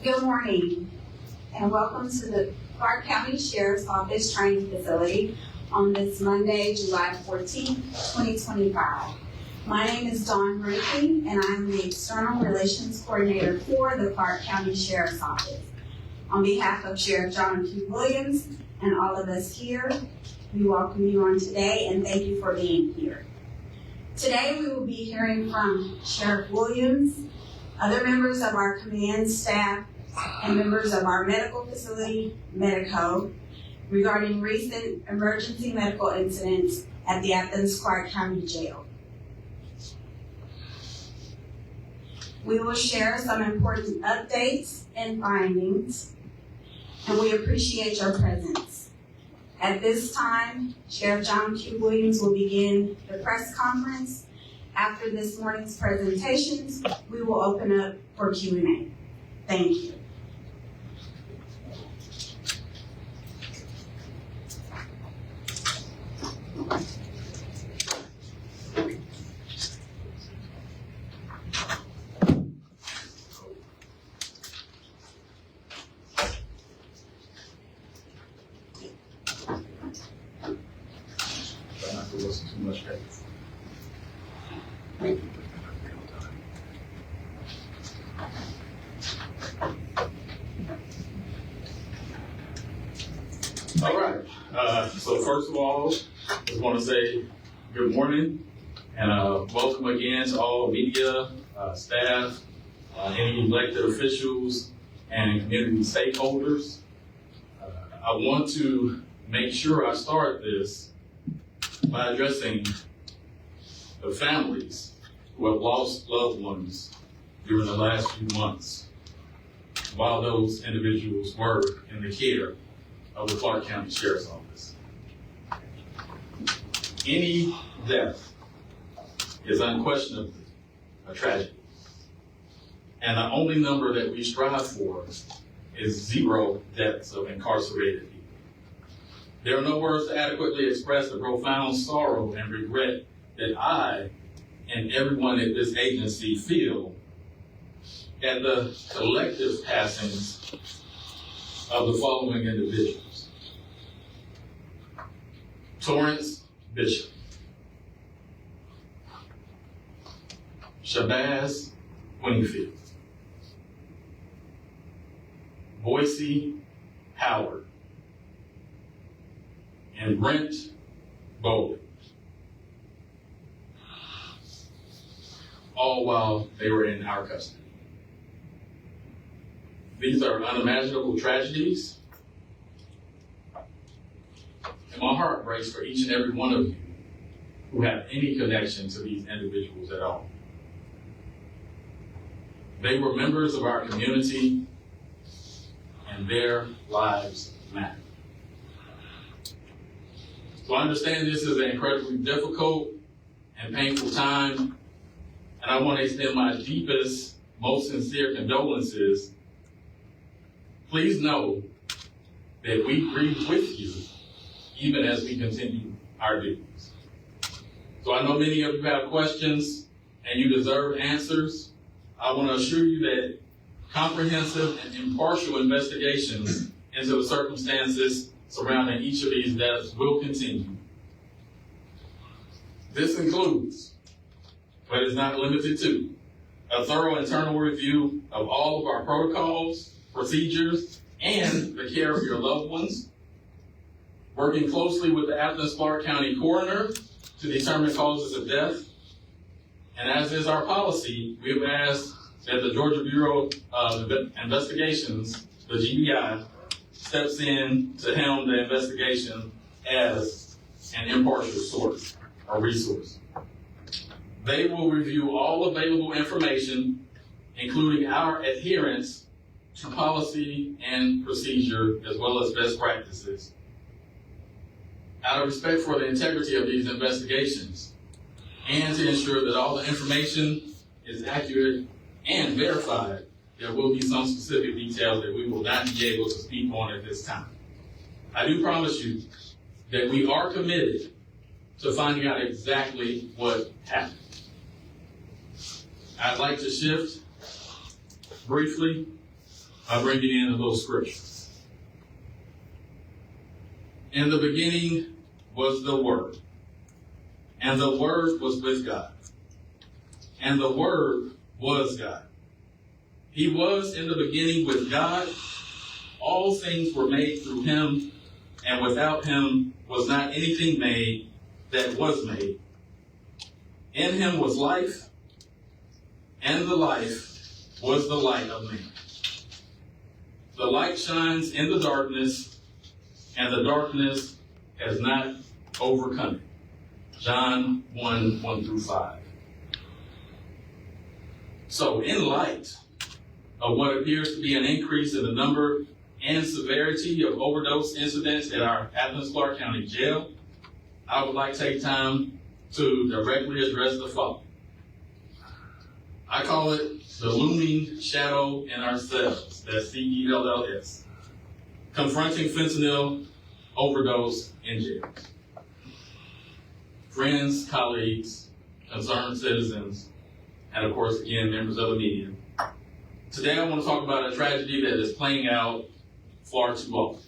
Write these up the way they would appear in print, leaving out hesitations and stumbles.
Good morning, and welcome to the Clarke County Sheriff's Office Training Facility on this Monday, July 14th, 2025. My name is Dawn Murphy, and I'm the External Relations Coordinator for the Clarke County Sheriff's Office. On behalf of Sheriff John Q. Williams and all of us here, we welcome you on today and thank you for being here. Today we will be hearing from Sheriff Williams, other members of our command staff, and members of our medical facility, Medico, regarding recent emergency medical incidents at the Athens-Clarke County Jail. We will share some important updates and findings, and we appreciate your presence. At this time, Sheriff John Q. Williams will begin the press conference. After this morning's presentations, we will open up for Q&A. Thank you. All right. So first of all, I just want to say good morning and welcome again to all media, staff, any elected officials, and community stakeholders. I want to make sure I start this by addressing the families who have lost loved ones during the last few months while those individuals were in the care of the Clarke County Sheriff's Office. Any death is unquestionably a tragedy. And the only number that we strive for is 0 deaths of incarcerated people. There are no words to adequately express the profound sorrow and regret that I and everyone at this agency feel at the collective passings of the following individuals: Torrance Bishop, Shabazz Wingfield, Boise Howard, and Brent Bowley, all while they were in our custody. These are unimaginable tragedies, and my heart breaks for each and every one of you who have any connection to these individuals at all. They were members of our community, and their lives matter. So I understand this is an incredibly difficult and painful time, and I want to extend my deepest, most sincere condolences. Please know that we grieve with you even as we continue our duties. So I know many of you have questions and you deserve answers. I want to assure you that comprehensive and impartial investigations into the circumstances surrounding each of these deaths will continue. This includes, but is not limited to, a thorough internal review of all of our protocols, procedures, and the care of your loved ones, working closely with the Athens-Clarke County Coroner to determine causes of death. And as is our policy, we have asked that the Georgia Bureau of Investigations, the GBI, steps in to helm the investigation as an impartial source or resource. They will review all available information, including our adherence to policy and procedure, as well as best practices. Out of respect for the integrity of these investigations, and to ensure that all the information is accurate and verified, there will be some specific details that we will not be able to speak on at this time. I do promise you that we are committed to finding out exactly what happened. I'd like to shift briefly by bringing in a little scripture. In the beginning was the Word, and the Word was with God, and the Word was God. He was in the beginning with God. All things were made through him, and without him was not anything made that was made. In him was life, and the life was the light of man. The light shines in the darkness, and the darkness has not overcome it. John 1:1-5. So, in light of what appears to be an increase in the number and severity of overdose incidents at our Athens-Clarke County Jail, I would like to take time to directly address the following. I call it the looming shadow in our cells, that's CELLS, confronting fentanyl overdose in jails. Friends, colleagues, concerned citizens, and of course, again, members of the media. Today I want to talk about a tragedy that is playing out far too often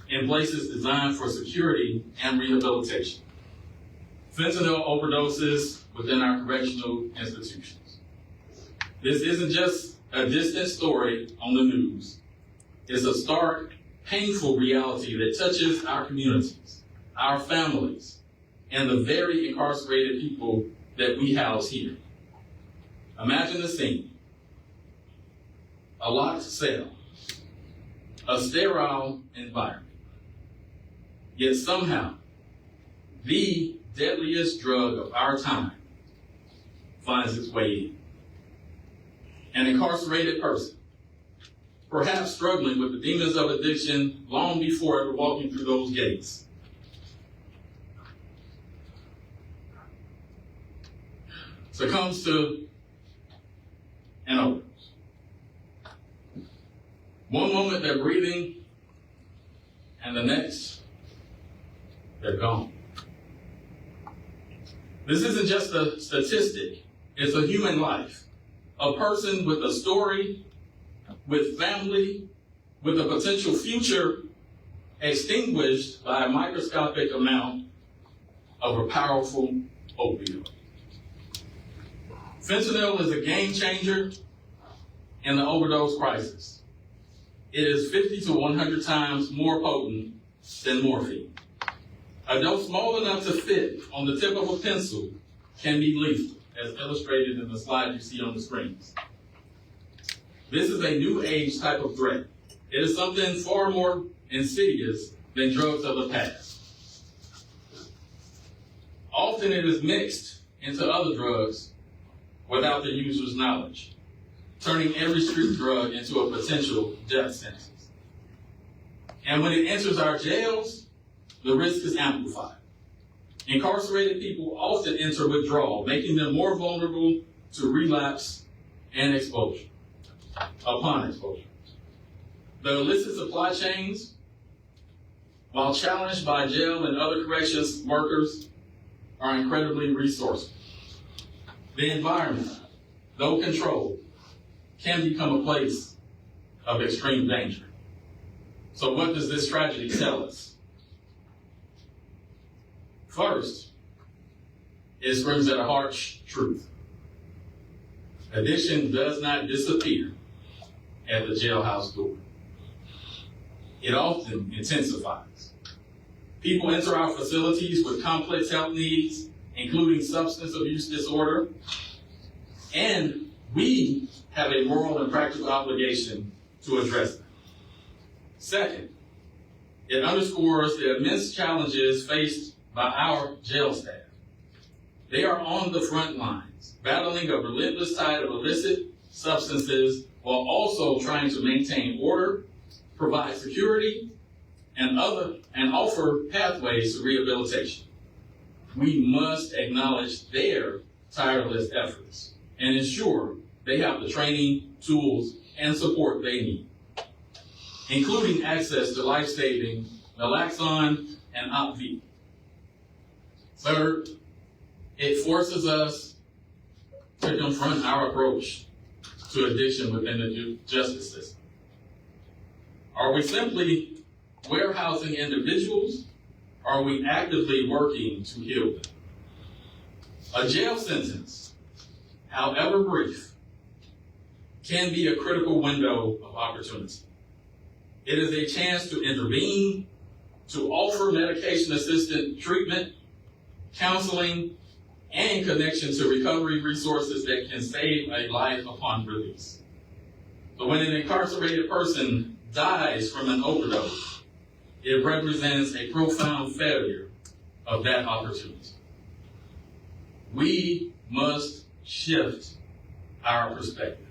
in places designed for security and rehabilitation. Fentanyl overdoses within our correctional institutions. This isn't just a distant story on the news. It's a stark, painful reality that touches our communities, our families, and the very incarcerated people that we house here. Imagine the scene. A locked cell, a sterile environment. Yet somehow, the deadliest drug of our time finds its way in. An incarcerated person, perhaps struggling with the demons of addiction long before ever walking through those gates. Succumbs to an overdose. One moment they're breathing, and the next, they're gone. This isn't just a statistic, it's a human life. A person with a story, with family, with a potential future extinguished by a microscopic amount of a powerful opioid. Fentanyl is a game changer in the overdose crisis. It is 50 to 100 times more potent than morphine. A dose small enough to fit on the tip of a pencil can be lethal, as illustrated in the slide you see on the screens. This is a new age type of threat. It is something far more insidious than drugs of the past. Often it is mixed into other drugs without the user's knowledge, turning every street drug into a potential death sentence. And when it enters our jails, the risk is amplified. Incarcerated people often enter withdrawal, making them more vulnerable to relapse and exposure, upon exposure. The illicit supply chains, while challenged by jail and other corrections workers, are incredibly resourceful. The environment, though controlled, can become a place of extreme danger. So what does this tragedy tell us? First, it screams at a harsh truth. Addiction does not disappear at the jailhouse door. It often intensifies. People enter our facilities with complex health needs, including substance abuse disorder, and we have a moral and practical obligation to address them. Second, it underscores the immense challenges faced by our jail staff. They are on the front lines, battling a relentless tide of illicit substances while also trying to maintain order, provide security, and offer pathways to rehabilitation. We must acknowledge their tireless efforts and ensure they have the training, tools, and support they need, including access to life-saving naloxone and OPV. Third, it forces us to confront our approach to addiction within the justice system. Are we simply warehousing individuals, or are we actively working to heal them? A jail sentence, however brief, can be a critical window of opportunity. It is a chance to intervene, to offer medication-assisted treatment, counseling, and connection to recovery resources that can save a life upon release. But when an incarcerated person dies from an overdose, it represents a profound failure of that opportunity. We must shift our perspective.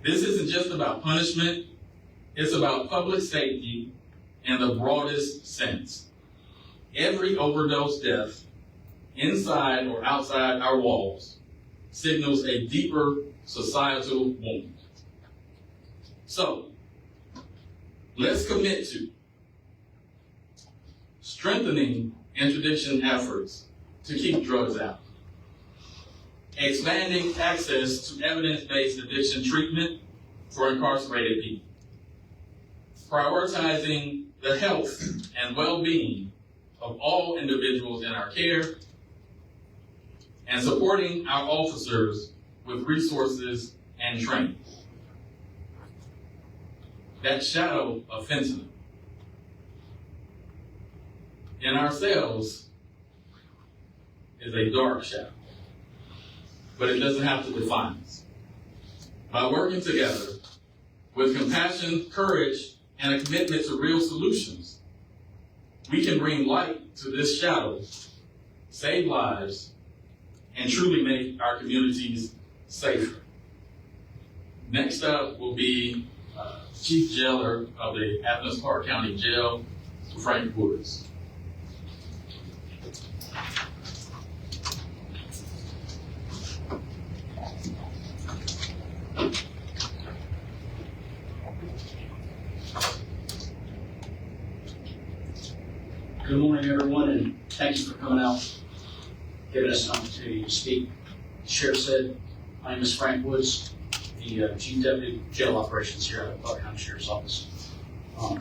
This isn't just about punishment, it's about public safety in the broadest sense. Every overdose death, inside or outside our walls, signals a deeper societal wound. So, let's commit to strengthening interdiction efforts to keep drugs out, expanding access to evidence-based addiction treatment for incarcerated people, prioritizing the health and well-being of all individuals in our care, and supporting our officers with resources and training. That shadow of fentanyl in our cells is a dark shadow, but it doesn't have to define us. By working together with compassion, courage, and a commitment to real solutions, we can bring light to this shadow, save lives, and truly make our communities safer. Next up will be Chief Jailer of the Athens-Clarke County Jail, Frank Woods. Good morning, everyone, and thank you for coming out, giving us an opportunity to speak. The Sheriff said, my name is Frank Woods, the Chief Deputy Jail Operations here at the Clarke County Sheriff's Office. I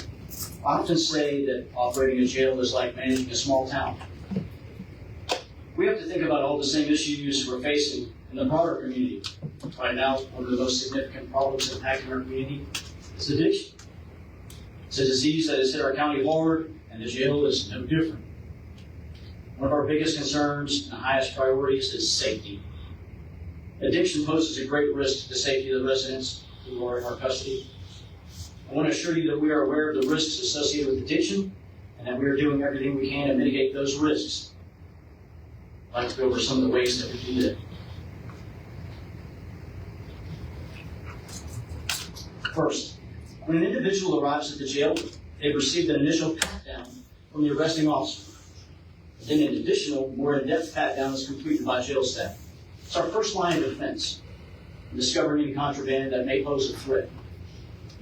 often say that operating a jail is like managing a small town. We have to think about all the same issues we're facing in the broader community. Right now, one of the most significant problems impacting our community is addiction. It's a disease that has hit our county hard, and the jail is no different. One of our biggest concerns and highest priorities is safety. Addiction poses a great risk to the safety of the residents who are in our custody. I want to assure you that we are aware of the risks associated with addiction and that we are doing everything we can to mitigate those risks. I'd like to go over some of the ways that we do that. First, when an individual arrives at the jail, they've received an initial pat-down from the arresting officer. Then an additional, more in-depth pat-down is completed by jail staff. It's our first line of defense in discovering any contraband that may pose a threat.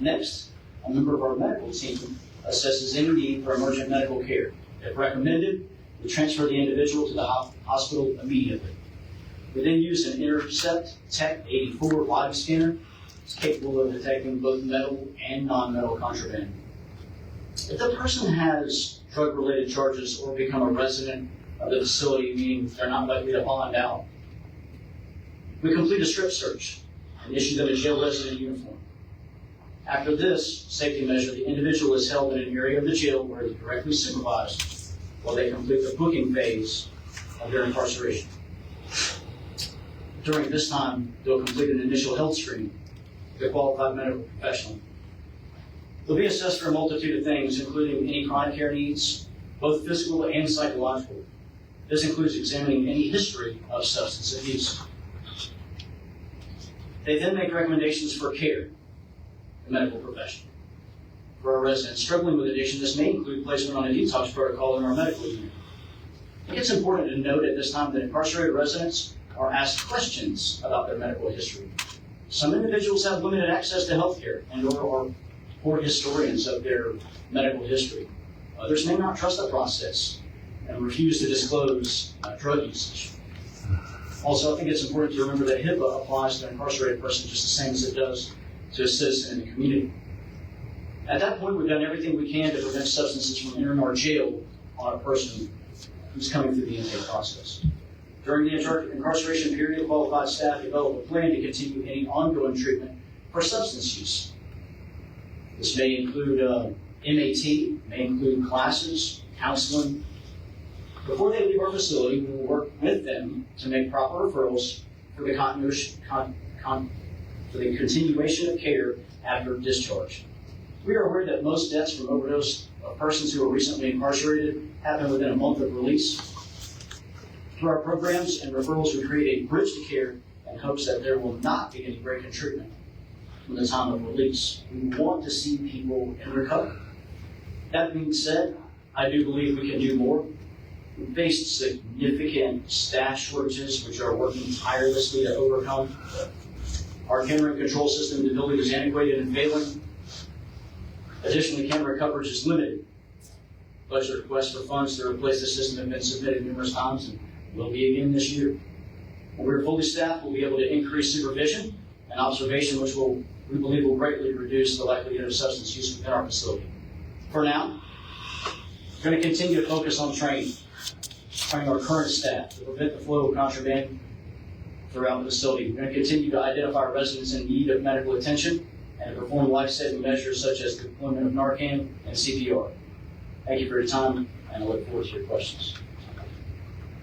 Next, a member of our medical team assesses any need for emergent medical care. If recommended, we transfer the individual to the hospital immediately. We then use an Intercept Tech 84 live scanner. It's capable of detecting both metal and non-metal contraband. If the person has drug-related charges or become a resident of the facility, meaning they're not likely to bond out, we complete a strip search and issue them a jail resident uniform. After this safety measure, the individual is held in an area of the jail where they're directly supervised while they complete the booking phase of their incarceration. During this time, they'll complete an initial health screening with a qualified medical professional. They'll be assessed for a multitude of things, including any chronic care needs, both physical and psychological. This includes examining any history of substance abuse. They then make recommendations for care, the medical professional. For our residents struggling with addiction, this may include placement on a detox protocol in our medical unit. I think it's important to note at this time that incarcerated residents are asked questions about their medical history. Some individuals have limited access to health care and/or are poor historians of their medical history. Others may not trust the process and refuse to disclose drug usage. Also, I think it's important to remember that HIPAA applies to an incarcerated person just the same as it does to a citizen in the community. At that point, we've done everything we can to prevent substances from entering our jail on a person who's coming through the intake process. During the incarceration period, qualified staff develop a plan to continue any ongoing treatment for substance use. This may include MAT, may include classes, counseling. Before they leave our facility, we will work with them to make proper referrals for the continuation of care after discharge. We are aware that most deaths from overdose of persons who are recently incarcerated happen within a month of release. Through our programs and referrals, we create a bridge to care in hopes that there will not be any break in treatment from the time of release. We want to see people in recovery. That being said, I do believe we can do more. We faced significant staff shortages, which are working tirelessly to overcome. Our camera and control system ability is antiquated and failing. Additionally, camera coverage is limited. Budget requests for funds to replace the system have been submitted numerous times and will be again this year. When we're fully staffed, we'll be able to increase supervision and observation, which we believe will greatly reduce the likelihood of substance use within our facility. For now, we're going to continue to focus on training our current staff to prevent the flow of contraband throughout the facility. We're going to continue to identify residents in need of medical attention and to perform life-saving measures such as the deployment of Narcan and CPR. Thank you for your time, and I look forward to your questions.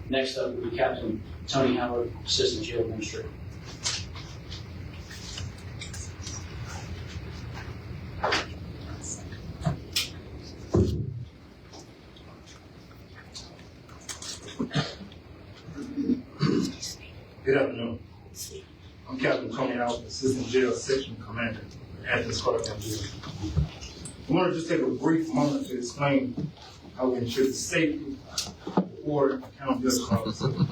Next up will be Captain Tony Howard, Assistant Jail Administrator. Good afternoon. I'm Captain Tony Howard, Assistant Jail Section Commander at Athens-Clarke County Sheriff. I want to just take a brief moment to explain how we ensure the safety, order, and accountability of our facility. I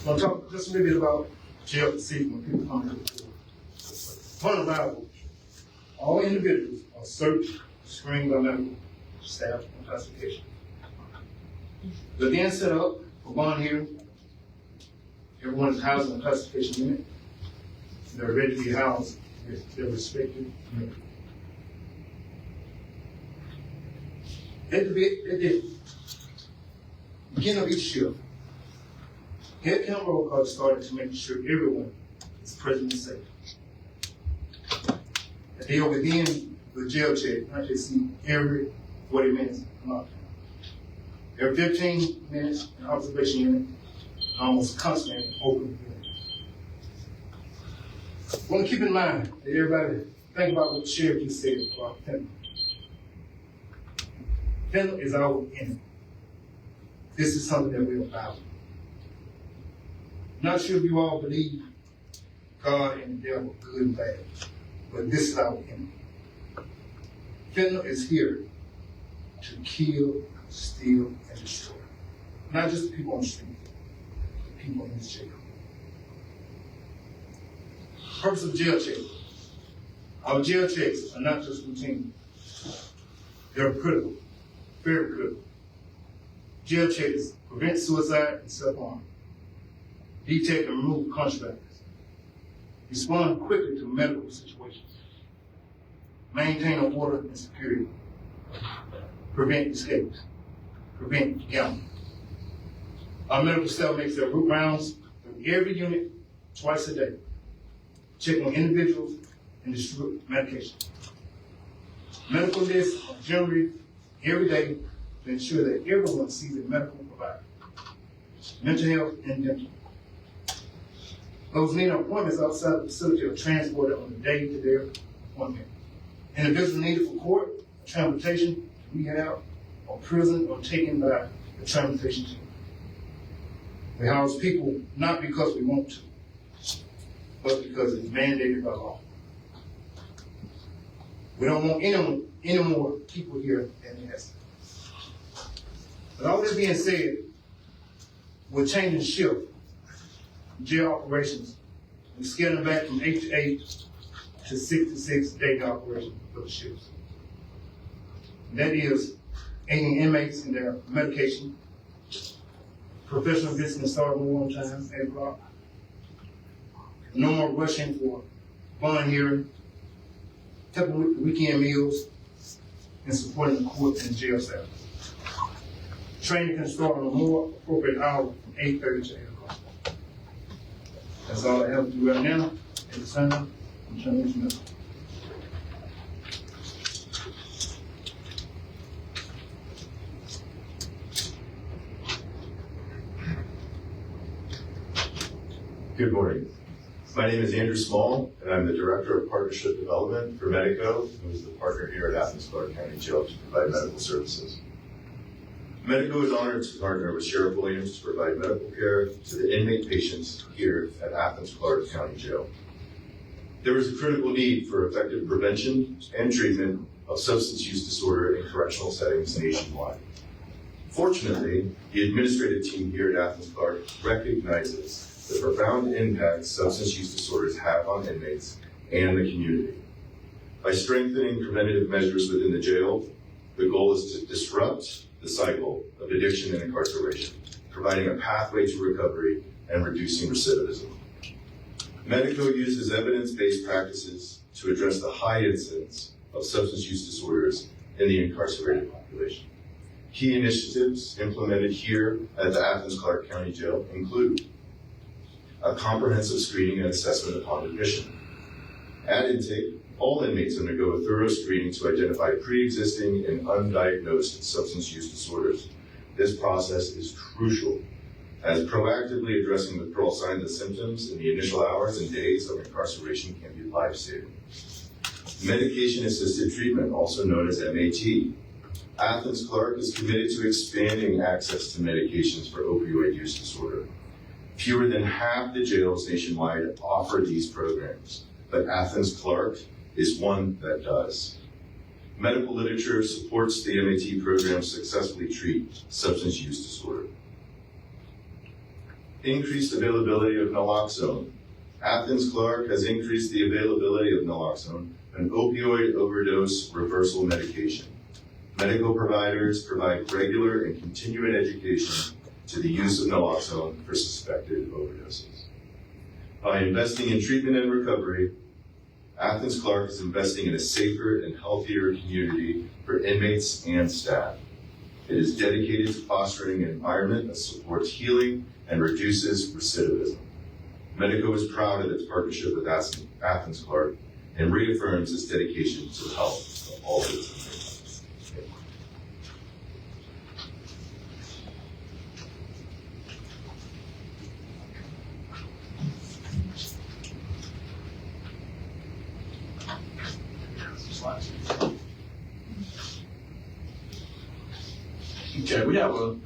want to talk just a little bit about jail procedure when people come to the door. One of our rules, all individuals are searched, screened by medical staff and classification. They're then set up for bond hearing. Everyone is housed in a classification unit. They're ready to be housed with their respective unit. At the beginning of each shift, head count roll call started to make sure everyone is present and safe. They are within the jail check, not just see every 40 minutes come out. Every 15 minutes, an observation unit, almost constantly open unit. I want to keep in mind that everybody think about what the sheriff just said about fentanyl. Fentanyl is our enemy. This is something that we are value. Not sure if you all believe God and the devil, good and bad, but this is our enemy. Fentanyl is here to kill, steal, and destroy. Not just the people on the street, the people in this jail. Purpose of jail check. Our jail checks are not just routine. They're critical, very critical. Jail checks prevent suicide and self-harm, detect and remove contraband, respond quickly to medical situations, maintain order and security, prevent escapes, prevent gambling. Our medical staff makes their route rounds through every unit twice a day, check on individuals and distribute medication. Medical lists are generally every day to ensure that everyone sees a medical provider, mental health and dental. Those needing appointments outside the facility are transported on a day-to-day appointment. Individuals needed for court, transportation, rehab, or prison, or taken by the transportation team. We house people not because we want to, but because it's mandated by law. We don't want any more people here than necessary. But all this being said, we're changing shift, jail operations. We're scaling back from 8 to 8 to 6 to 6 day operations for the shifts. And that is aiding inmates in their medication, professional visits can start more on time, 8 o'clock. No more rushing for bond hearing, helping with the weekend meals, and supporting the court and jail staff. Training can start on a more appropriate hour from 8:30 to 8 o'clock. That's all I have to do right now. At the time, I'm trying to let you know. Good morning. My name is Andrew Small, and I'm the Director of Partnership Development for Medico, who is the partner here at Athens-Clarke County Jail to provide medical services. Medico is honored to partner with Sheriff Williams to provide medical care to the inmate patients here at Athens-Clarke County Jail. There is a critical need for effective prevention and treatment of substance use disorder in correctional settings nationwide. Fortunately, the administrative team here at Athens-Clarke recognizes the profound impact substance use disorders have on inmates and the community. By strengthening preventative measures within the jail, the goal is to disrupt the cycle of addiction and incarceration, providing a pathway to recovery and reducing recidivism. Medico uses evidence-based practices to address the high incidence of substance use disorders in the incarcerated population. Key initiatives implemented here at the Athens-Clarke County Jail include a comprehensive screening and assessment upon admission. At intake, all inmates undergo a thorough screening to identify pre-existing and undiagnosed substance use disorders. This process is crucial, as proactively addressing withdrawal signs and symptoms in the initial hours and days of incarceration can be life-saving. Medication-assisted treatment, also known as MAT. Athens-Clarke is committed to expanding access to medications for opioid use disorder. Fewer than half the jails nationwide offer these programs, but Athens-Clarke is one that does. Medical literature supports the MAT program successfully treat substance use disorder. Increased availability of naloxone. Athens-Clarke has increased the availability of naloxone, an opioid overdose reversal medication. Medical providers provide regular and continuing education to the use of naloxone for suspected overdoses. By investing in treatment and recovery, Athens-Clarke is investing in a safer and healthier community for inmates and staff. It is dedicated to fostering an environment that supports healing and reduces recidivism. Medico is proud of its partnership with Athens-Clarke and reaffirms its dedication to the health of all its inmates. Okay, we have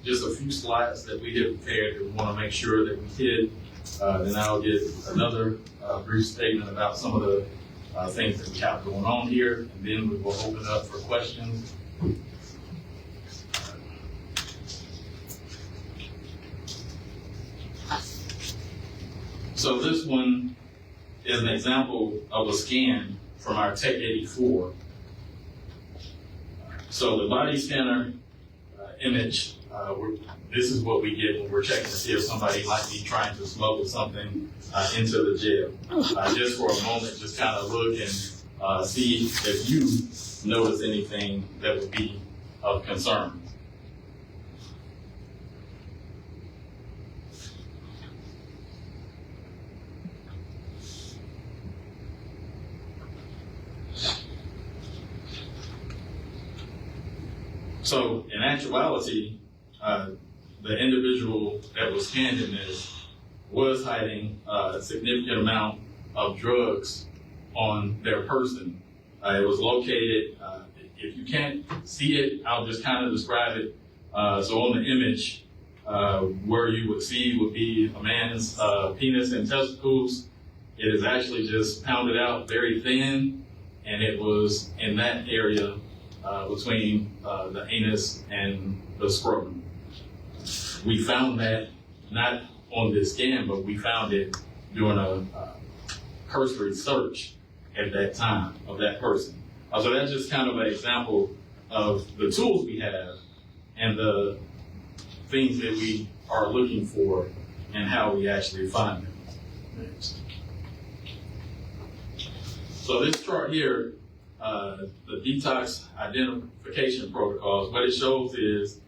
just a few slides that we had prepared that we want to make sure that we hit. Then I'll give another brief statement about some of the things that we have going on here, and then we will open up for questions. So this one is an example of a scan from our Tech 84. So the body scanner image, this is what we get when we're checking to see if somebody might be trying to smuggle something into the jail. Just for a moment, just kind of look and see if you notice anything that would be of concern. So in actuality, the individual that was scanned in this was hiding a significant amount of drugs on their person. It was located, if you can't see it, I'll just kind of describe it. So on the image, where you would see would be a man's penis and testicles. It is actually just pounded out very thin, and it was in that area between the anus and the scrotum. We found that not on this scan, but we found it during a cursory search at that time of that person. So that's just kind of an example of the tools we have and the things that we are looking for and how we actually find them. Next. So this chart here, the detox identification protocols, what it shows is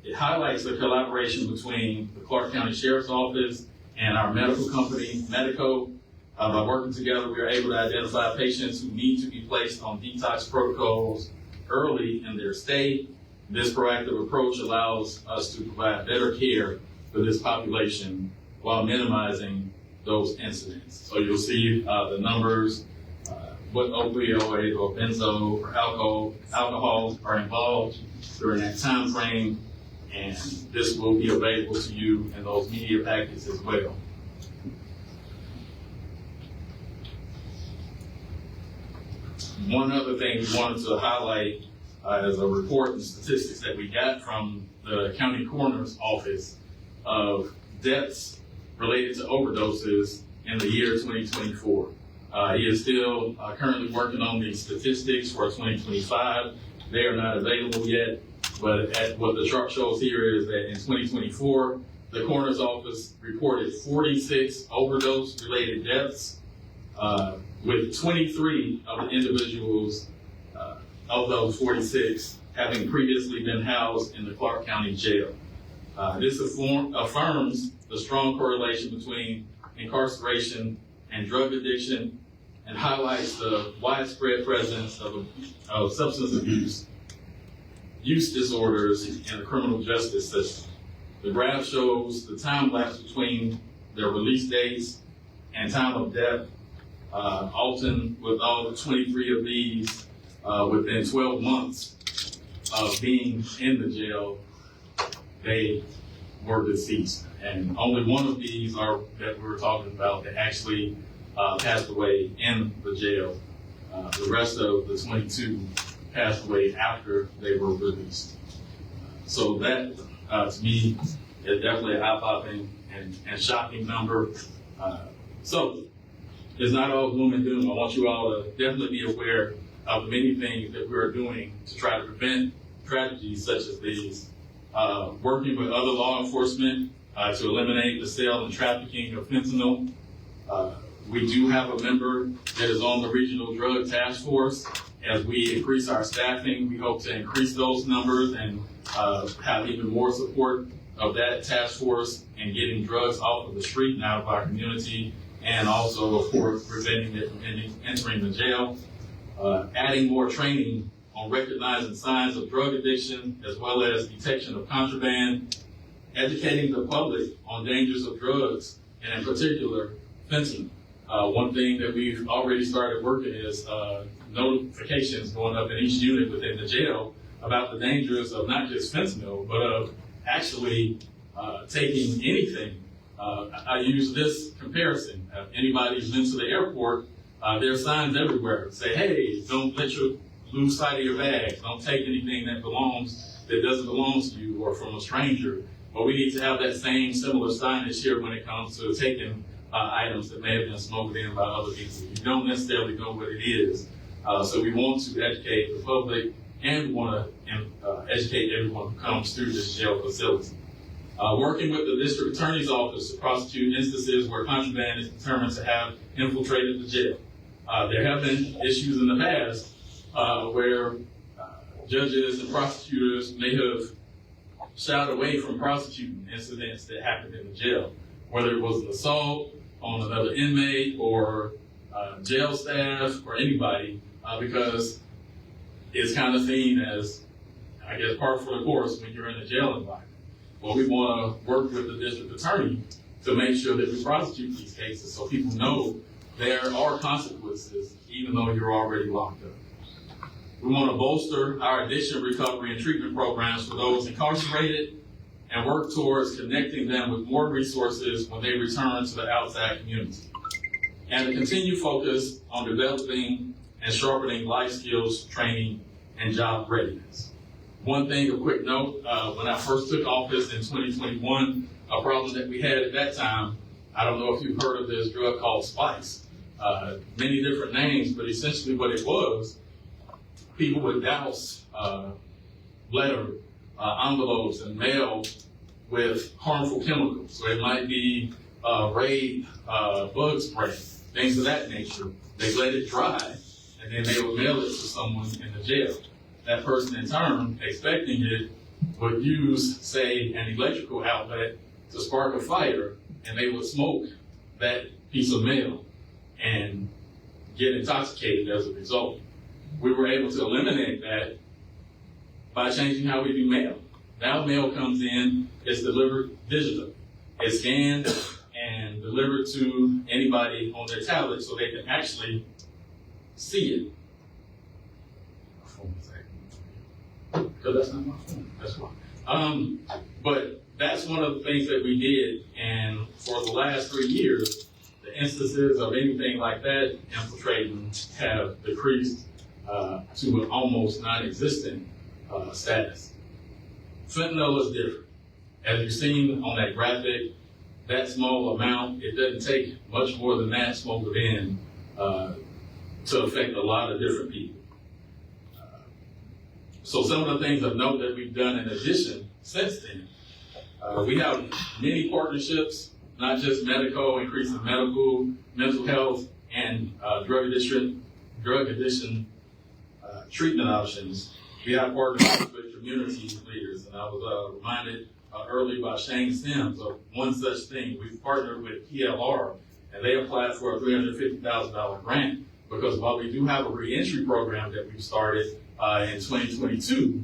it highlights the collaboration between the Clarke County Sheriff's Office and our medical company, Medico. By working together, we are able to identify patients who need to be placed on detox protocols early in their stay. This proactive approach allows us to provide better care for this population while minimizing those incidents. So you'll see the numbers, what opioid or benzo or alcohol are involved during that time frame, and this will be available to you in those media packets as well. One other thing we wanted to highlight is a report and statistics that we got from the county coroner's office of deaths related to overdoses in the year 2024. He is still currently working on the statistics for 2025. They are not available yet, but what the chart shows here is that in 2024, the coroner's office reported 46 overdose-related deaths, with 23 of the individuals of those 46 having previously been housed in the Clarke County Jail. This affirms the strong correlation between incarceration and drug addiction and highlights the widespread presence of substance abuse, use disorders in the criminal justice system. The graph shows the time lapse between their release dates and time of death. Often with all 23 of these within 12 months of being in the jail, they were deceased. And only one of these that we were talking about that actually passed away in the jail. The rest of the 22 passed away after they were released. So that, to me, is definitely a eye-popping and shocking number. So it's not all gloom and doom. I want you all to definitely be aware of the many things that we are doing to try to prevent tragedies such as these. Working with other law enforcement to eliminate the sale and trafficking of fentanyl. We do have a member that is on the Regional Drug Task Force. As we increase our staffing, we hope to increase those numbers and have even more support of that task force in getting drugs off of the street and out of our community, and also, of course, preventing it from entering the jail. Adding more training on recognizing signs of drug addiction, as well as detection of contraband, educating the public on dangers of drugs, and in particular, fentanyl. One thing that we've already started working is notifications going up in each unit within the jail about the dangers of not just fentanyl, but of actually taking anything. I use this comparison. If anybody's been to the airport, there are signs everywhere that say, hey, don't lose sight of your bag. Don't take anything that doesn't belong to you or from a stranger. But we need to have that same similar signage here when it comes to taking items that may have been smuggled in by other people. You don't necessarily know what it is. So we want to educate the public, and we want to educate everyone who comes through this jail facility. Working with the district attorney's office to prosecute instances where contraband is determined to have infiltrated the jail. There have been issues in the past where judges and prosecutors may have shied away from prosecuting incidents that happened in the jail, whether it was an assault on another inmate or jail staff or anybody, because it's kind of seen as, I guess, par for the course when you're in a jail environment. Well, we want to work with the district attorney to make sure that we prosecute these cases so people know there are consequences even though you're already locked up. We want to bolster our addiction recovery and treatment programs for those incarcerated and work towards connecting them with more resources when they return to the outside community. And to continue focus on developing and sharpening life skills, training, and job readiness. One thing, a quick note, when I first took office in 2021, a problem that we had at that time, I don't know if you've heard of this drug called Spice. Many different names, but essentially what it was, people would douse letter envelopes and mail with harmful chemicals. So it might be Raid bug spray, things of that nature. They let it dry, and then they would mail it to someone in the jail. That person in turn, expecting it, would use, say, an electrical outlet to spark a fire, and they would smoke that piece of mail and get intoxicated as a result. We were able to eliminate that by changing how we do mail. Now mail comes in, it's delivered digital. It's scanned and delivered to anybody on their tablet so they can actually see it. Because that's not my phone, that's why. But that's one of the things that we did, and for the last 3 years, the instances of anything like that infiltrating have decreased to an almost non-existent status. Fentanyl is different. As you've seen on that graphic, that small amount, it doesn't take much more than that smoked in to affect a lot of different people. So some of the things of note that we've done in addition since then, we have many partnerships, not just medical, increasing medical, mental health, and drug addiction treatment options. We have partnerships with community leaders, and I was reminded earlier by Shane Sims of one such thing. We've partnered with PLR, and they applied for a $350,000 grant because while we do have a reentry program that we've started in 2022,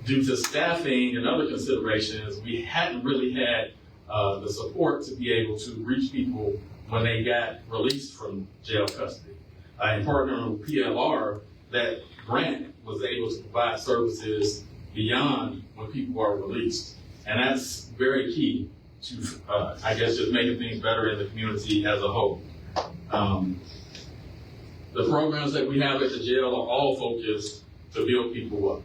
due to staffing and other considerations, we hadn't really had the support to be able to reach people when they got released from jail custody. In partnering with PLR, that grant was able to provide services beyond when people are released. And that's very key to, I guess, just making things better in the community as a whole. The programs that we have at the jail are all focused to build people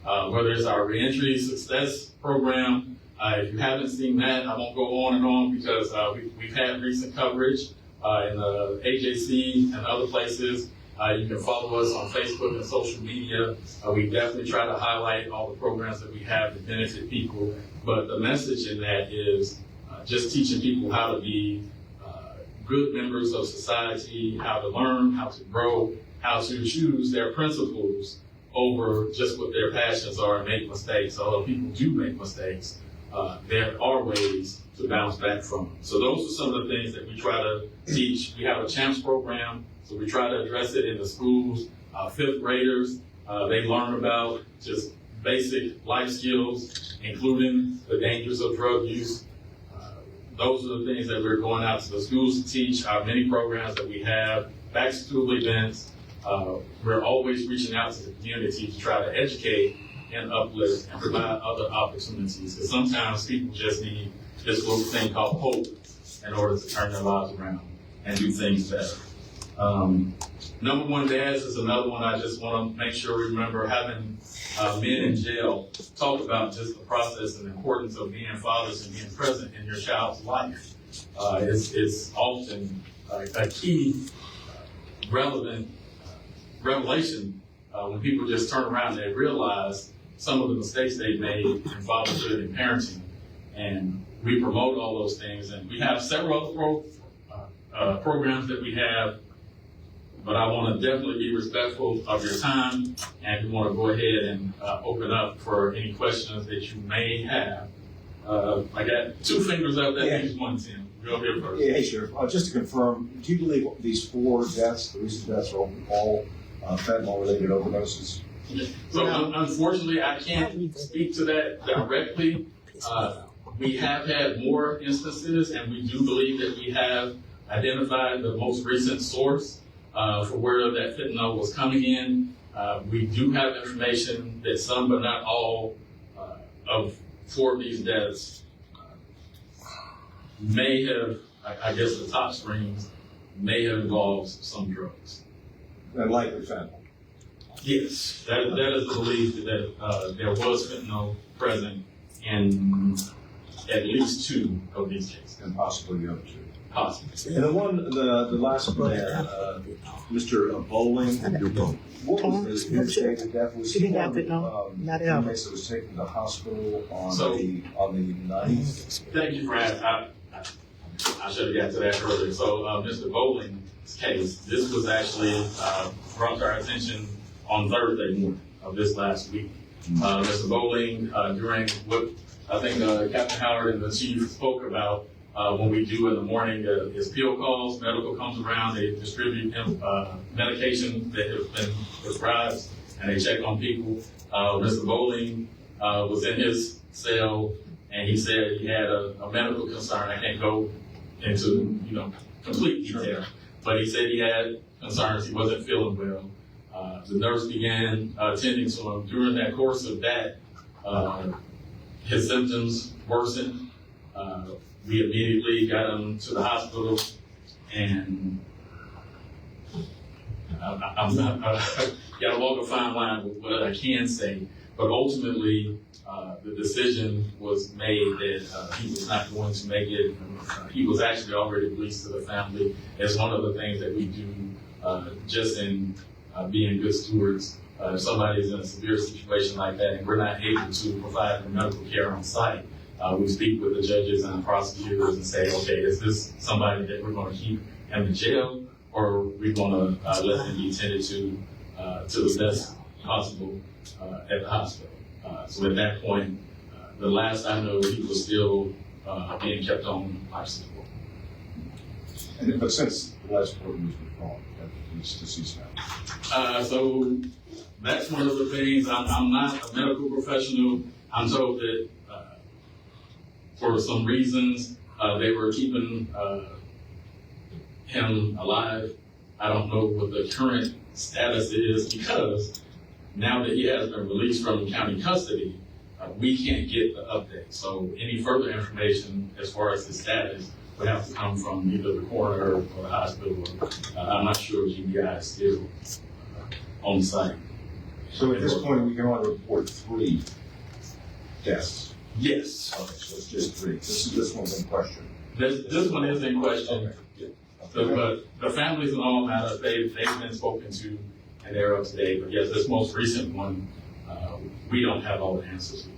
up. Whether it's our reentry success program, if you haven't seen that, I won't go on and on because we've had recent coverage in the AJC and other places. You can follow us on Facebook and social media. We definitely try to highlight all the programs that we have to benefit people. But the message in that is just teaching people how to be good members of society, how to learn, how to grow, how to choose their principles over just what their passions are and make mistakes. Although people do make mistakes, there are ways to bounce back from them. So those are some of the things that we try to teach. We have a CHAMPS program, so we try to address it in the schools. Fifth graders, they learn about just basic life skills, including the dangers of drug use. Those are the things that we're going out to the schools to teach. Our many programs that we have, back to school events. We're always reaching out to the community to try to educate and uplift and provide other opportunities. Because sometimes people just need this little thing called hope in order to turn their lives around and do things better. Number one dads is another one I just want to make sure we remember. Having men in jail talk about just the process and the importance of being fathers and being present in your child's life. It's often a key relevant revelation when people just turn around and they realize some of the mistakes they've made in fatherhood and parenting. And we promote all those things. And we have several other programs that we have, but I want to definitely be respectful of your time, and we want to go ahead and open up for any questions that you may have. I got 2 fingers up, that means 1, Tim. Go here first. Yeah, hey, Sheriff. Just to confirm, do you believe these 4 deaths, the recent deaths, are all fentanyl-related overdoses? So unfortunately, I can't speak to that directly. We have had more instances, and we do believe that we have identified the most recent source for where that fentanyl was coming in. We do have information that some, but not all, of 4 of these deaths may have, I guess the top strings, may have involved some drugs. And likely fentanyl. Yes, that is the belief that there was fentanyl present in at least 2 of these cases. And possibly the other 2. Possibly. And the last man, Mr. Bowling, what was the stated death? Was he one Not that was taken to the hospital on the 9th? Thank you for asking. I should have got to that earlier. So, Mr. Bowling's case, this was actually brought to our attention on Thursday morning of this last week. Mr. Bowling, during what I think Captain Howard and the chief spoke about, when we do in the morning is pill calls, medical comes around, they distribute medication that has been prescribed, and they check on people. Mr. Bowling was in his cell, and he said he had a medical concern. I can't go into complete detail, but he said he had concerns. He wasn't feeling well. The nurse began attending to him. During that course of that, his symptoms worsened. We immediately got him to the hospital, and I'm not gotta walk a fine line with what I can say, but ultimately the decision was made that he was not going to make it. He was actually already released to the family. It's one of the things that we do just in being good stewards. If somebody's in a severe situation like that and we're not able to provide the medical care on site, we speak with the judges and the prosecutors and say, okay, is this somebody that we're going to keep in the jail, or are we going to let them be tended to the best possible at the hospital? So at that point, the last I know, he was still being kept on life support. But since the last order was withdrawn, he's deceased now. So that's one of the things. I'm not a medical professional. I'm told that for some reasons they were keeping him alive. I don't know what the current status is, because now that he has been released from county custody, we can't get the update. So any further information as far as his status would have to come from either the coroner or the hospital. I'm not sure if GBI is still on site. So at this point, we can only report 3 deaths. Yes. Okay, so it's just 3. This one's in question. This one is in question. Okay. Yeah. But the families and all matters, they've been spoken to, and they're up to date. But yes, this most recent one, we don't have all the answers to.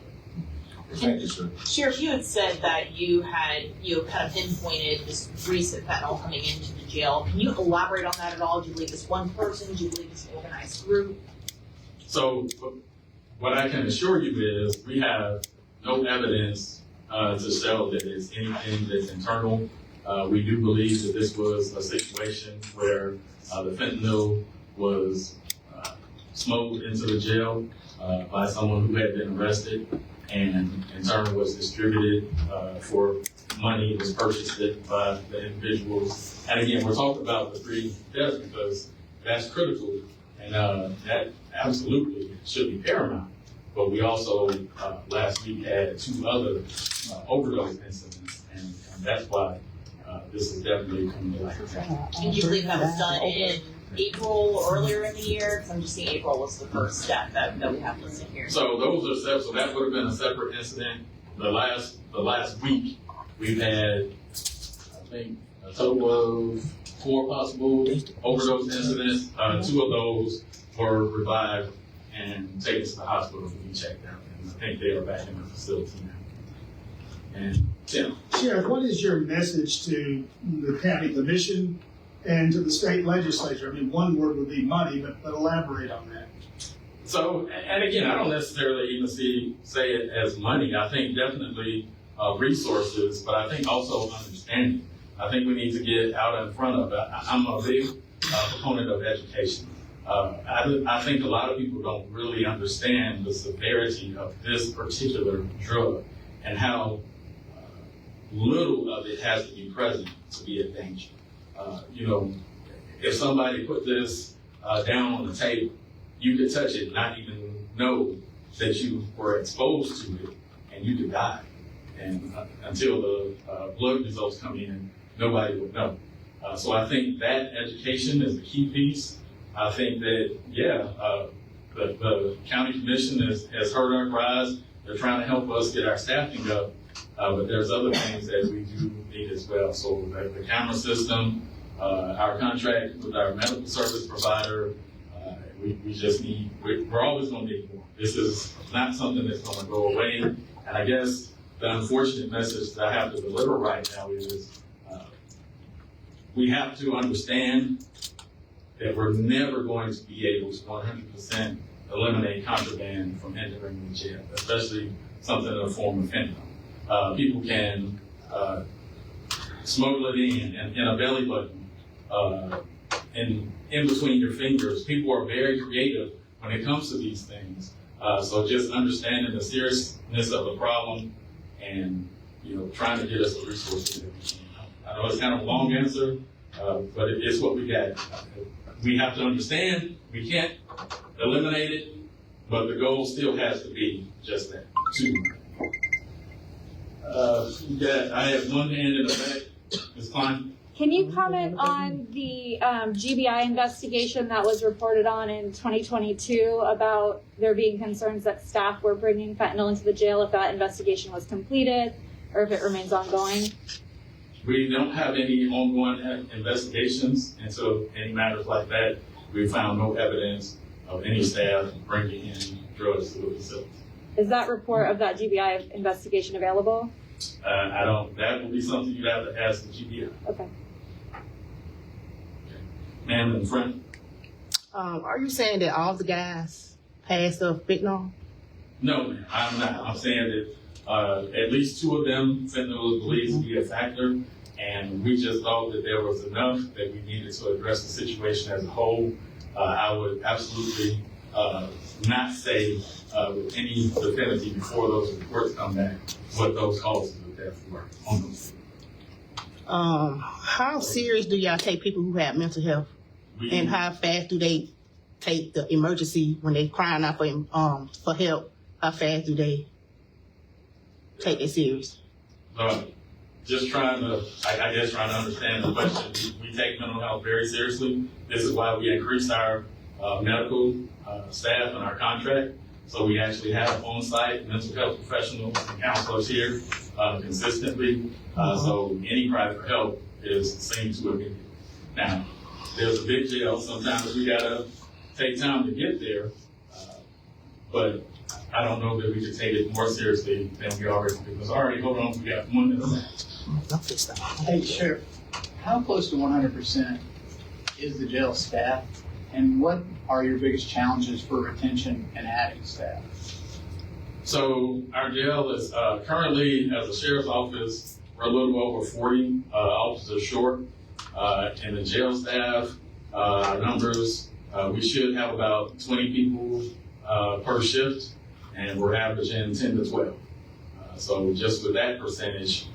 Thank you, sir. Sheriff, you had said that you kind of pinpointed this recent fentanyl coming into the jail. Can you elaborate on that at all? Do you believe it's one person? Do you believe it's an organized group? So what I can assure you is we have no evidence to show that it's anything that's internal. We do believe that this was a situation where the fentanyl was smuggled into the jail by someone who had been arrested, and in turn was distributed for money. It was purchased by the individuals. And again, we're talking about the 3 deaths because that's critical, and that absolutely should be paramount. But we also last week had 2 other overdose incidents, and that's why this is definitely coming to light. And you believe that was done in April or earlier in the year? Because I'm just seeing April was the first step that we have listed here. So those are separate. So that would have been a separate incident. The last week we've had, I think, a total of 4 possible overdose incidents. 2 of those were revived and taken to the hospital to be checked out. And I think they are back in the facility now. And Tim. Sheriff, what is your message to the county commission and to the state legislature? I mean, one word would be money, but elaborate on that. So, and again, I don't necessarily even say it as money. I think definitely resources, but I think also understanding. I think we need to get out in front of it. I'm a big proponent of education. I think a lot of people don't really understand the severity of this particular drug and how little of it has to be present to be a danger. If somebody put this down on the table, you could touch it, not even know that you were exposed to it, and you could die. And until the blood results come in, nobody would know. So I think that education is a key piece. I think that, the county commission has heard our cries. They're trying to help us get our staffing up, but there's other things that we do need as well. So the camera system, our contract with our medical service provider, we just need, we're always going to need more. This is not something that's going to go away. And I guess the unfortunate message that I have to deliver right now is we have to understand that we're never going to be able to 100% eliminate contraband from entering the jail, especially something in the form of fentanyl. People can smuggle it in a belly button, in between your fingers. People are very creative when it comes to these things. So just understanding the seriousness of the problem and, trying to get us the resources that we can. I know it's kind of a long answer, but it's what we got. We have to understand we can't eliminate it, but the goal still has to be just that, too. I have one hand in the back. Ms. Klein? Can you comment on the GBI investigation that was reported on in 2022 about there being concerns that staff were bringing fentanyl into the jail, if that investigation was completed or if it remains ongoing? We don't have any ongoing investigations into any matters like that. We found no evidence of any staff bringing in drugs to the facility. Is that report of that GBI investigation available? That would be something you'd have to ask the GBI. Okay. Ma'am in front. Are you saying that all the guys passed the fentanyl? No, ma'am, I'm not. I'm saying that at least 2 of them fentanyl is believed to be a factor, and we just thought that there was enough that we needed to address the situation as a whole. I would absolutely not say with any definitivity before those reports come back what those causes of death were on those. How serious do y'all take people who have mental health? And how fast do they take the emergency when they crying out for help? How fast do they take it serious? Just trying to understand the question. We take mental health very seriously. This is why we increased our medical staff and our contract. So we actually have on-site mental health professionals and counselors here consistently. So any private help is seen to immediately. Now, there's a big jail. Sometimes we gotta take time to get there, but I don't know that we should take it more seriously than we already do. Because already, hold on, we got 1 minute left. Hey, Sheriff, how close to 100% is the jail staff, and what are your biggest challenges for retention and adding staff? So our jail is currently, as a sheriff's office, we're a little over 40 officers short. And the jail staff numbers, we should have about 20 people per shift, and we're averaging 10 to 12. So just with that percentage,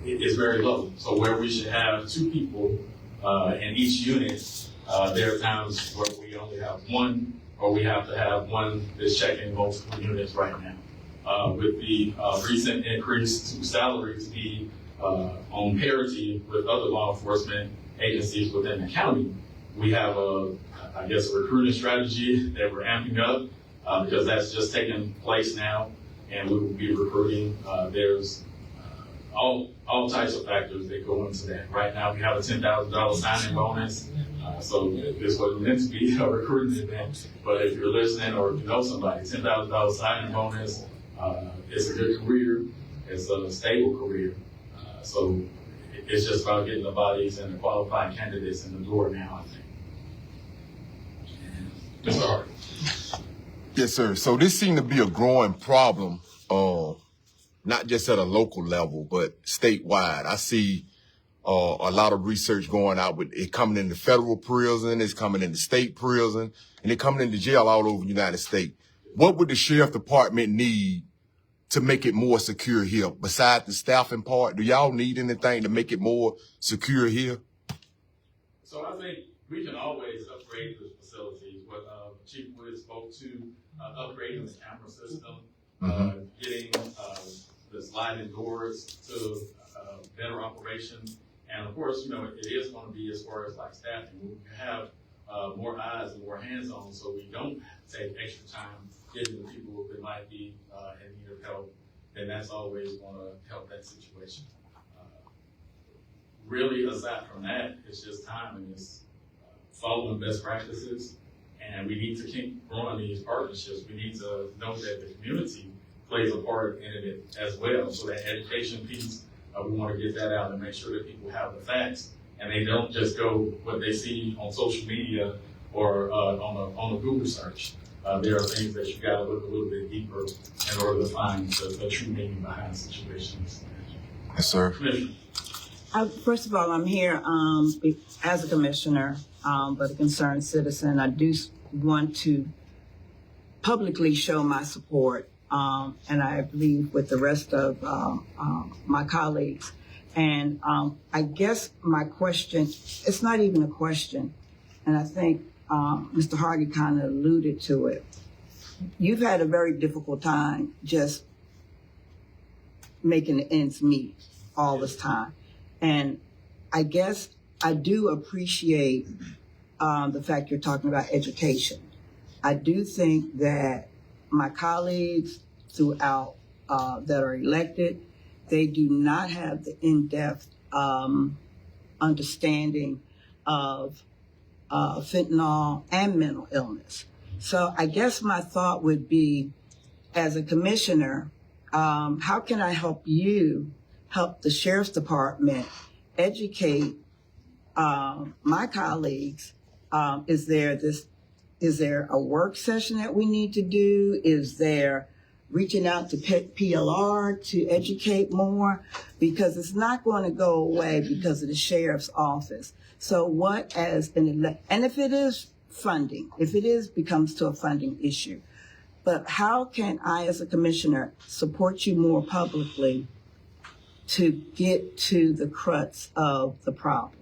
it's very low. So where we should have 2 people in each unit, there are times where we only have 1, or we have to have 1 that's checking multiple units right now. With the recent increase to salary to be on parity with other law enforcement agencies within the county, we have a recruiting strategy that we're amping up because that's just taking place now, and we will be recruiting. There's all types of factors that go into that. Right now, we have a $10,000 signing bonus, so this wasn't meant to be a recruiting event. But if you're listening or if you know somebody, $10,000 signing bonus. It's a good career. It's a stable career. So it's just about getting the bodies and the qualified candidates in the door now, I think. Mr. Hardy. Yes, sir. So this seems to be a growing problem, not just at a local level, but statewide. I see a lot of research going out with it coming into federal prison, it's coming into state prison, and it coming into jail all over the United States. What would the sheriff department need to make it more secure here? Besides the staffing part, do y'all need anything to make it more secure here? So I think we can always upgrade the facilities. What Chief Wood spoke to, upgrading the camera system, getting the sliding doors to better operation. And of course, it is going to be as far as like staffing. We have more eyes and more hands on, so we don't take extra time getting the people that might be in need of help, then that's always going to help that situation. Really, aside from that, it's just time and it's following best practices, and we need to keep growing these partnerships. We need to know that the community plays a part in it as well. So that education piece, we want to get that out and make sure that people have the facts and they don't just go what they see on social media or on a Google search. There are things that you got to look a little bit deeper in order to find the true meaning behind situations. Yes, sir. Commissioner. First of all, I'm here as a commissioner, but a concerned citizen. I do want to publicly show my support, and I believe with the rest of my colleagues. And I guess my question, it's not even a question, and I think Mr. Hardy kind of alluded to it. You've had a very difficult time just making the ends meet all this time. And I guess I do appreciate the fact you're talking about education. I do think that my colleagues throughout that are elected, they do not have the in-depth understanding of fentanyl and mental illness. So I guess my thought would be, as a commissioner, how can I help you help the Sheriff's Department educate my colleagues? Is there a work session that we need to do? Is there reaching out to PLR to educate more? Because it's not going to go away because of the sheriff's office. So what and if it is funding, if it becomes to a funding issue, but how can I as a commissioner support you more publicly to get to the crux of the problem?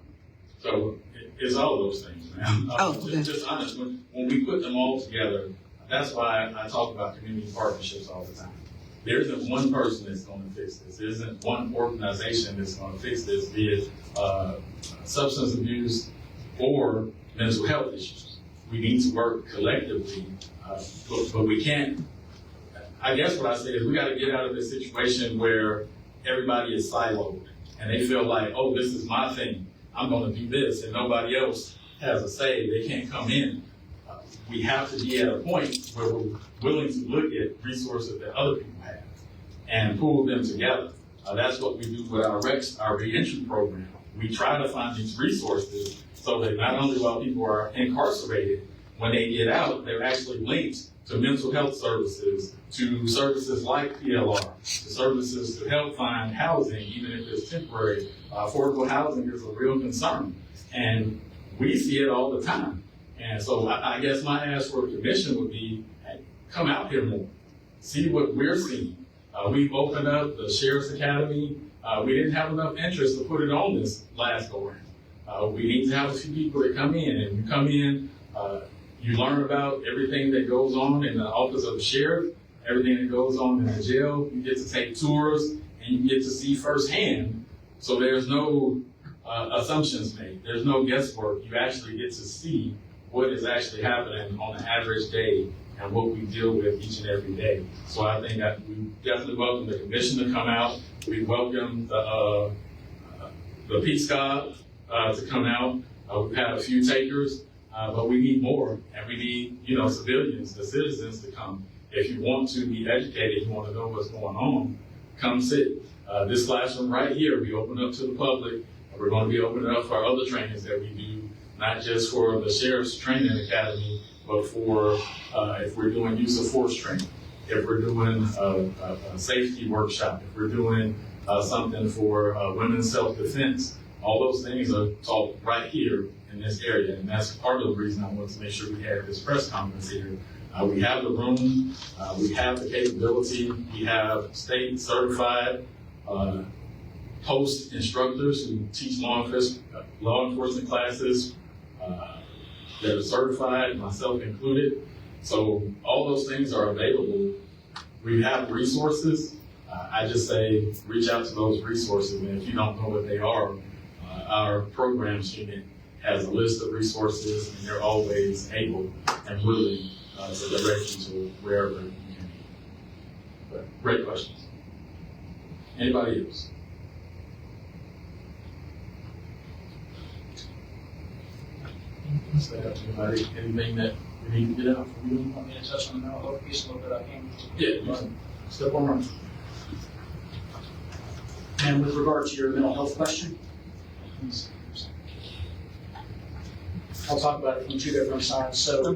So it's all those things, man. Okay. Just honest, when we put them all together, that's why I talk about community partnerships all the time. There isn't one person that's going to fix this. There isn't one organization that's going to fix this, be it substance abuse or mental health issues. We need to work collectively, but we can't. I guess what I say is we got to get out of this situation where everybody is siloed and they feel like, oh, this is my thing. I'm going to do this, and nobody else has a say. They can't come in. We have to be at a point where we're willing to look at resources that other people have and pool them together. That's what we do with our reentry program. We try to find these resources so that not only while people are incarcerated, when they get out, they're actually linked to mental health services, to services like PLR, to services to help find housing, even if it's temporary. Affordable housing is a real concern, and we see it all the time. And so I guess my ask for the commission would be, hey, come out here more, see what we're seeing. We've opened up the Sheriff's Academy. We didn't have enough interest to put it on this last go-round. We need to have a few people that come in, and you come in, you learn about everything that goes on in the office of the sheriff, everything that goes on in the jail. You get to take tours, and you get to see firsthand. So there's no assumptions made. There's no guesswork. You actually get to see what is actually happening on an average day and what we deal with each and every day. So I think that we definitely welcome the commission to come out. We welcome the Peace Corps to come out. We've had a few takers, but we need more, and we need, civilians, the citizens to come. If you want to be educated, you want to know what's going on, come sit. This classroom right here, we open up to the public. We're going to be opening up for other trainings that we do, not just for the Sheriff's Training Academy, but for if we're doing use of force training, if we're doing a safety workshop, if we're doing something for women's self-defense. All those things are taught right here in this area, and that's part of the reason I wanted to make sure we had this press conference here. We have the room, we have the capability, we have state certified post instructors who teach law enforcement classes that are certified, myself included. So all those things are available. We have resources. I just say reach out to those resources, and if you don't know what they are, our programs unit has a list of resources, and they're always able and willing to direct you to wherever you can be. But great questions. Anybody else? Anybody, anything that we need to get out from you? Want me to touch on the mental health piece a little bit? I can. Yeah, step on run. And with regard to your mental health question, I'll talk about it from two different sides. So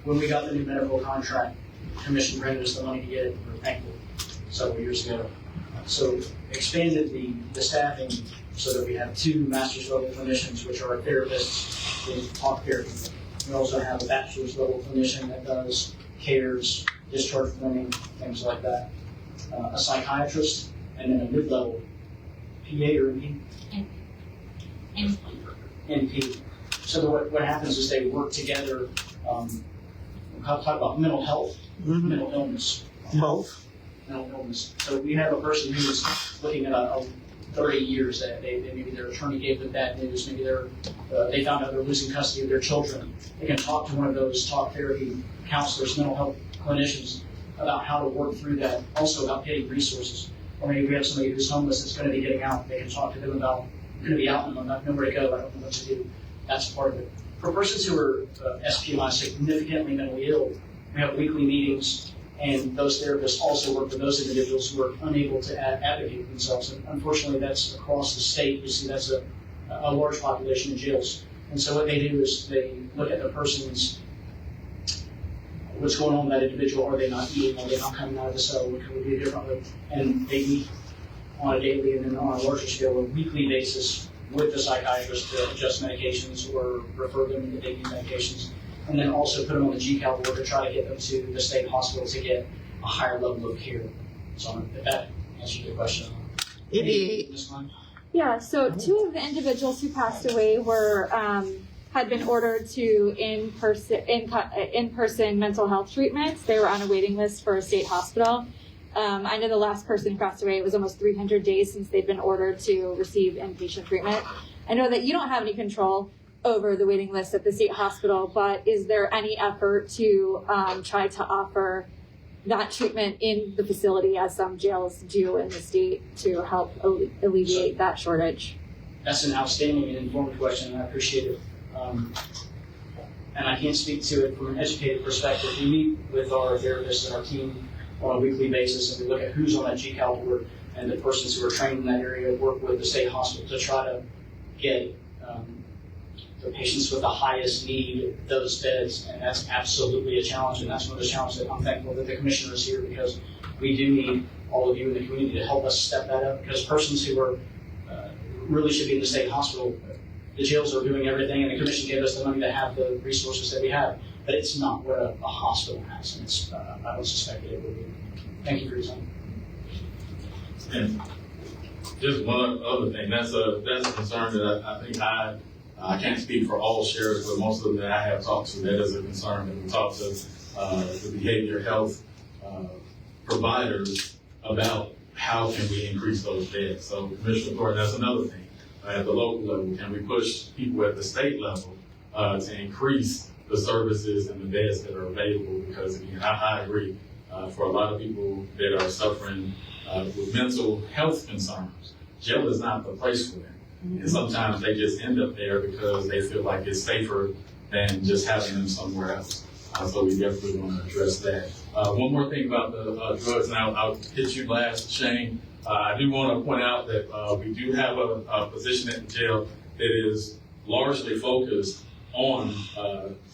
when we got the new medical contract, the commission granted us the money to get it. We're thankful several years ago. So expanded the staffing so that we have 2 master's level clinicians, which are therapists in talk therapy. We also have a bachelor's level clinician that does cares, discharge planning, things like that. A psychiatrist, and then a mid-level PA or NP? NP. So what happens is they work together. We'll talk about mental health, mental illness. Both. Mental illness. So we have a person who's looking at a 30 years that maybe their attorney gave them bad news, maybe they found out they're losing custody of their children. They can talk to one of those talk therapy counselors, mental health clinicians, about how to work through that, also about getting resources. Or maybe we have somebody who's homeless that's going to be getting out. They can talk to them about, I'm going to be out and I'm not nowhere to go, I don't know what to do. That's part of it. For persons who are SPMI, significantly mentally ill, we have weekly meetings, and those therapists also work with those individuals who are unable to advocate for themselves. And unfortunately, that's across the state. You see, that's a large population in jails. And so what they do is they look at the person's, what's going on with that individual. Are they not eating? Are they not coming out of the cell? What can we do differently? And they meet on a daily and then on a larger scale, a weekly basis with the psychiatrist to adjust medications or refer them to taking medications. And then also put them on the GCAL board to try to get them to the state hospital to get a higher level of care. So if that answers your question. It did. Yeah, so 2 of the individuals who passed away were had been ordered to in-person mental health treatments. They were on a waiting list for a state hospital. I know the last person who passed away, it was almost 300 days since they'd been ordered to receive inpatient treatment. I know that you don't have any control over the waiting list at the state hospital, but is there any effort to try to offer that treatment in the facility, as some jails do in the state, to help alleviate that shortage? That's an outstanding and informed question, and I appreciate it. And I can't speak to it from an educated perspective. We meet with our therapists and our team on a weekly basis, and we look at who's on that GCAL board and the persons who are trained in that area, work with the state hospital to try to get the patients with the highest need those beds, and that's absolutely a challenge, and that's one of the challenges that I'm thankful that the commissioner is here, because we do need all of you in the community to help us step that up, because persons who are really should be in the state hospital, the jails are doing everything, and the commission gave us the money to have the resources that we have, but it's not what a hospital has, and it's, I would suspect that it would be. Thank you for your time. And just one other thing, that's a concern that I think I can't speak for all sheriffs, but most of them that I have talked to, that is a concern. And we talk to the behavior health providers about how can we increase those beds. So Commissioner Thornton, that's another thing. At the local level, can we push people at the state level to increase the services and the beds that are available? Because again, I agree, for a lot of people that are suffering with mental health concerns, jail is not the place for them. And sometimes they just end up there because they feel like it's safer than just having them somewhere else. So we definitely want to address that. One more thing about the drugs, and I'll hit you last, Shane. I do want to point out that we do have a position at the jail that is largely focused on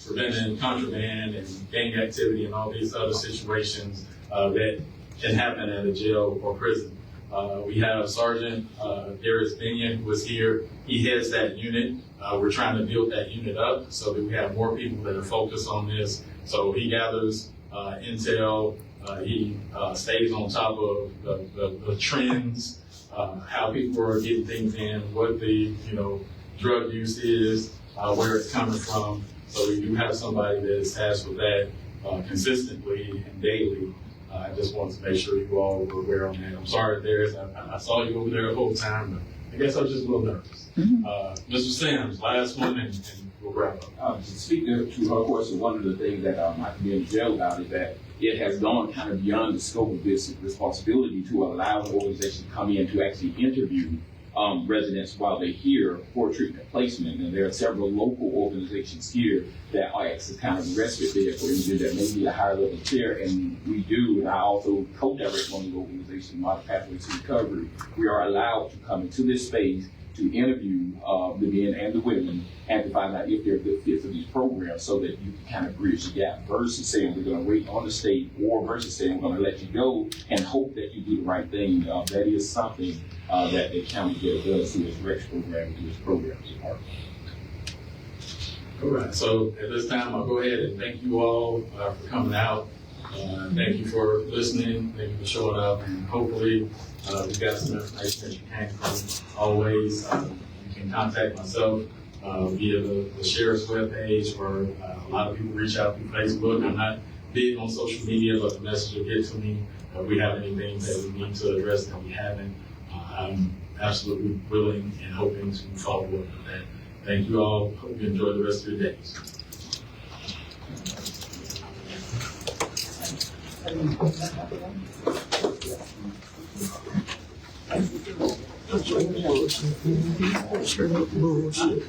preventing contraband and gang activity and all these other situations that can happen at a jail or prison. We have Sergeant Darius Binion, who is here. He heads that unit. We're trying to build that unit up so that we have more people that are focused on this. So he gathers intel. He stays on top of the trends, how people are getting things in, what the drug use is, where it's coming from. So we do have somebody that is tasked with that consistently and daily. I just wanted to make sure you all were aware on that. I'm sorry, Darius. I saw you over there the whole time, but I guess I was just a little nervous. Mr. Sims, last one, and we'll wrap up. Speaking to her question, one of the things that I can be in jail about is that it has gone kind of beyond the scope of this responsibility to allow an organization to come in to actually interview residents while they're here for treatment placement. And there are several local organizations here that are as kind of respite there for individuals that may need a higher level of care. And we do, and I also co-direct one of the organizations, Modern Pathways to Recovery. We are allowed to come into this space to interview the men and the women and to find out if they're a good fit for these programs so that you can kind of bridge the gap versus saying we're going to wait on the state or versus saying we're going to let you go and hope that you do the right thing. That is something that the county jail does through its REX program and through its programs department. All right, so at this time, I'll go ahead and thank you all for coming out. Thank you for listening. Thank you for showing up. And hopefully, we got some information that you can from. Always, you can contact myself via the sheriff's webpage, or a lot of people reach out through Facebook. I'm not big on social media, but the message will get to me. If we have anything that we need to address that we haven't, I'm absolutely willing and hoping to follow up with that. Thank you all. Hope you enjoy the rest of your days. Bullshit.